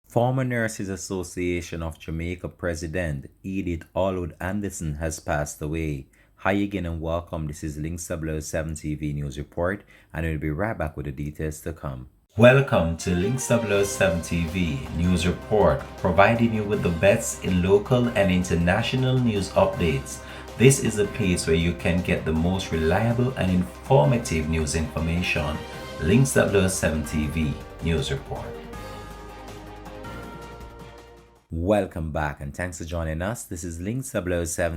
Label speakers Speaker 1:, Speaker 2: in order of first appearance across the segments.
Speaker 1: Former Nurses Association of Jamaica President Edith Allwood Anderson has passed away. Hi again and welcome. This is Links 007 TV News Report, and we'll be right back with the details to come. Welcome to Links 007 TV News Report, providing you with the best in local and international news updates. This is a place where you can get the most reliable and informative news information. Links 007 TV News Report. Welcome back and thanks for joining us. This is Links 007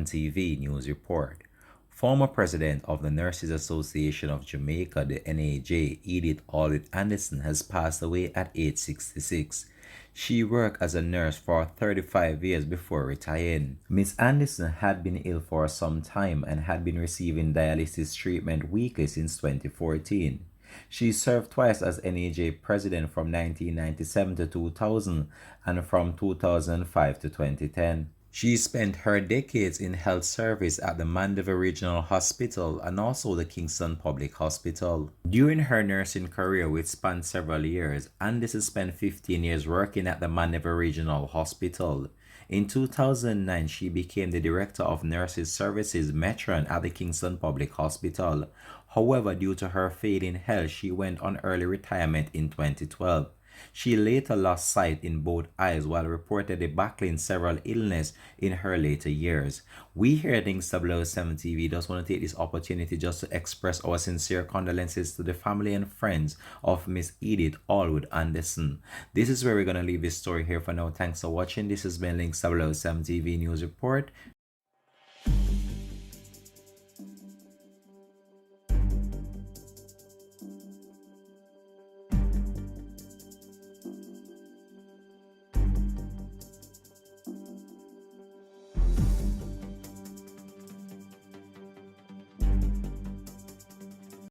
Speaker 1: TV News Report. Former President of the Nurses Association of Jamaica, the NAJ, Edith Allwood Anderson, has passed away at age 66. She worked as a nurse for 35 years before retiring. Miss Anderson had been ill for some time and had been receiving dialysis treatment weekly since 2014. She served twice as NAJ president from 1997 to 2000 and from 2005 to 2010. She spent her decades in health service at the Mandeville Regional Hospital and also the Kingston Public Hospital. During her nursing career, which spanned several years, Anderson spent 15 years working at the Mandeville Regional Hospital. In 2009, she became the Director of Nurses Services Matron at the Kingston Public Hospital. However, due to her failing health, she went on early retirement in 2012. She later lost sight in both eyes while reportedly battling several illnesses in her later years. We here at Links 007 TV just want to take this opportunity just to express our sincere condolences to the family and friends of Miss Edith Allwood Anderson. This is where we're going to leave this story here for now. Thanks for watching. This has been Links 007 TV News Report.